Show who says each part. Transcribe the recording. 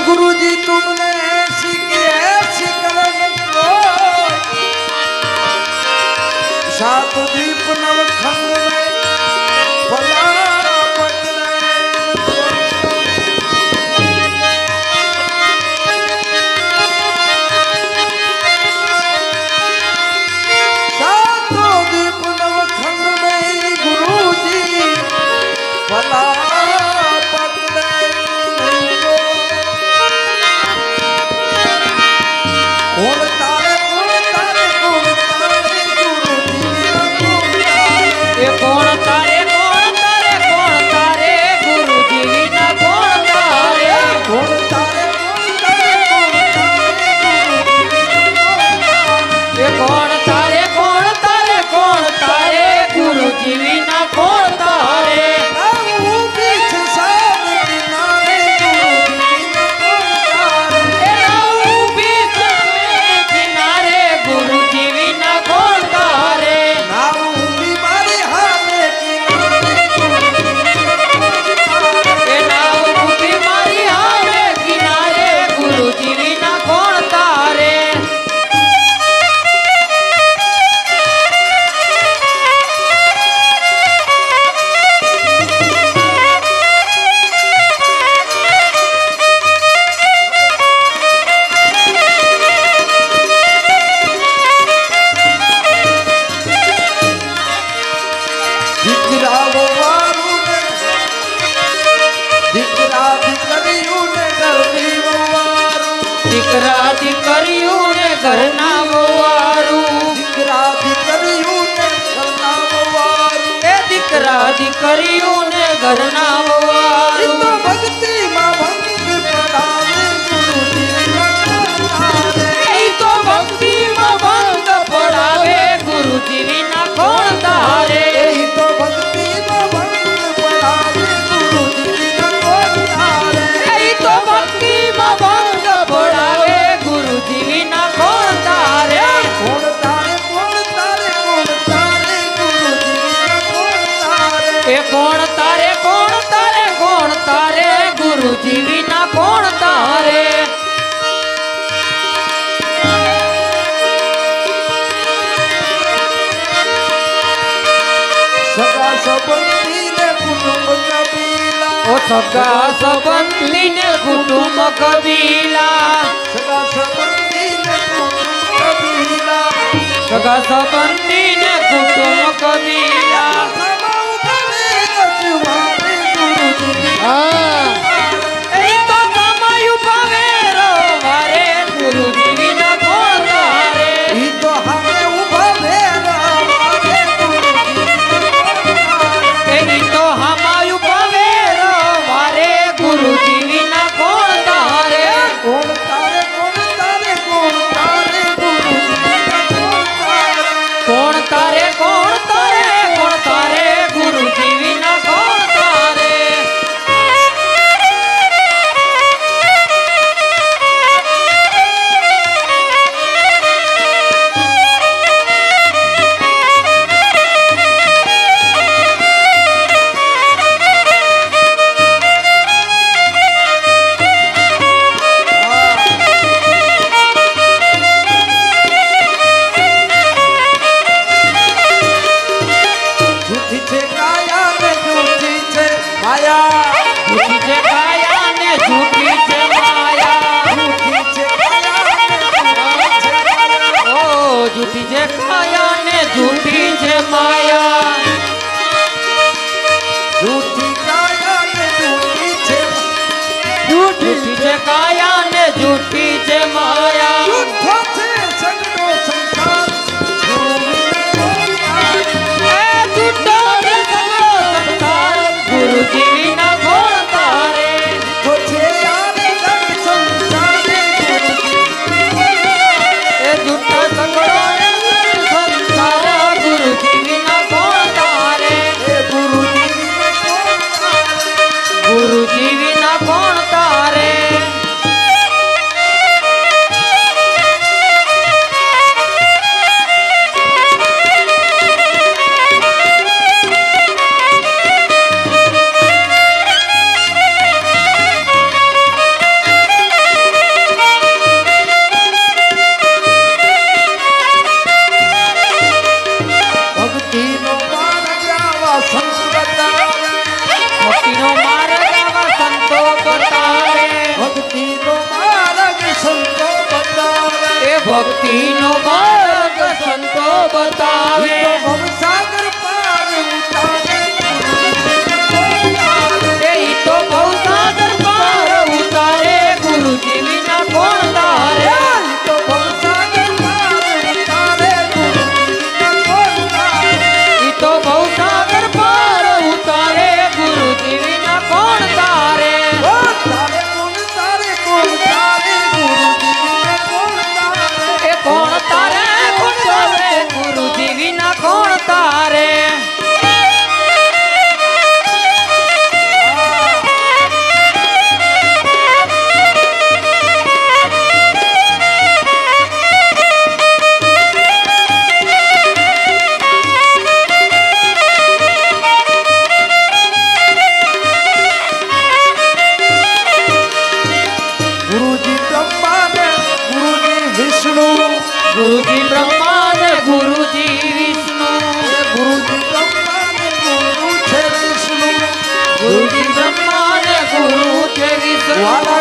Speaker 1: गुरुजी तुमने ऐसी कलन को सात दीप नवखंड में भला सातों दीप नवखंड में गुरुजी भला
Speaker 2: ઘરના વવારું
Speaker 1: દીકરા દીકરીઓને ઘરના વવારું
Speaker 2: એ દીકરા દીકરીઓને ઘરના વવારું
Speaker 1: તો ભક્તિમાં ભંગ પડાવે ગુરુજી
Speaker 2: એ તો ભક્તિમાં ભંગ પડાવે ગુરુજી વિના કોણ તારે
Speaker 1: એ તો ભક્તિમાં ભંગ પડાવે ગુરુજી વિના કોણ તારે
Speaker 2: એ તો ભક્તિમાં ભંગ પડાવે ગુરુજી વિના કોણ તારે
Speaker 1: કોણ તારે કોણ તારે કોણ તારે ગુરુજી વિના કોણ તારે
Speaker 2: એ કોણ તારે કોણ તારે કોણ તારે ગુરુજી વિના કોણ તારે
Speaker 1: સગા સંબંધી ને કુટુંબ કબીલા
Speaker 2: ઓ સગા સંબંધી ને કુટુંબ કબીલા
Speaker 1: સગા સંબંધી ને કુટુંબ કબીલા
Speaker 2: સગા સંબંધી ને કુટુંબ કબીલા હા એ તો કમાયું ભાવેરો વારે ગુરુજી વિના કોણ તારે
Speaker 1: ઈ તો હમે ઉભા ભેરા
Speaker 2: એ તો હમાયું ભાવેરો વારે ગુરુજી વિના કોણ તારે
Speaker 1: કોણ તારે કોણ તારે કોણ તારે
Speaker 2: કોણ તારે કોણ તારે કોણ તારે ગુરુજી વિના કોણ તારે
Speaker 1: જૂઠી છે કાયા ને જૂઠી છે માયા
Speaker 2: જૂઠી છે કાયા ને જૂઠી છે માયા
Speaker 1: જૂઠી છે કાયા
Speaker 2: ઓ જૂઠી છે કાયા ને જૂઠી છે માયા
Speaker 1: જૂઠી કાયા ને જૂઠી છે
Speaker 2: જૂઠી છે કાયા ને જૂઠી છે માયા
Speaker 1: જૂઠો છે સગડો સંસાર
Speaker 2: એ જૂઠો છે સગળો સંસાર ગુરુજી વિના કોણ તારે
Speaker 1: જૂઠો છે યાર જગ સંસારે
Speaker 2: એ જૂઠો સગળો સંસાર ગુરુજી વિના કોણ તારે
Speaker 1: એ ગુરુજી
Speaker 2: ગુરુજી વિના કોણ તારે ભક્તિનો માર્ગ સંતો બતાવે
Speaker 1: ભવસાગર પાર ઉતારે
Speaker 2: એ ઈ તો ભવસાગર પાર ઉતારે ગુરુજી વિના કોણ તારે
Speaker 1: તો ભવસાગર પાર ઉતારે ગુરુજીના કોણ તારે
Speaker 2: ઈ તો ભવસાગર પાર ઉતારે ગુરુજી વિના કોણ તારે
Speaker 1: ઓ તારે કોણ તારે કોણ તારે ગુરુજીના કોણ તારે
Speaker 2: એ કોણ તારે કોણ તારે ગુરુજી વિના કોણ તારે
Speaker 1: ગુરુજી બ્રહ્મા ને ગુરુજી વિષ્ણુ
Speaker 2: ગુરુજી બ્રહ્મા ને ગુરુજી વિષ્ણુ
Speaker 1: ગુરુજી બ્રહ્મા ને ગુરુ છે વિષ્ણુ
Speaker 2: ગુરુજી બ્રહ્મા ને ગુરુ છે વિષ્ણુ
Speaker 1: વાલા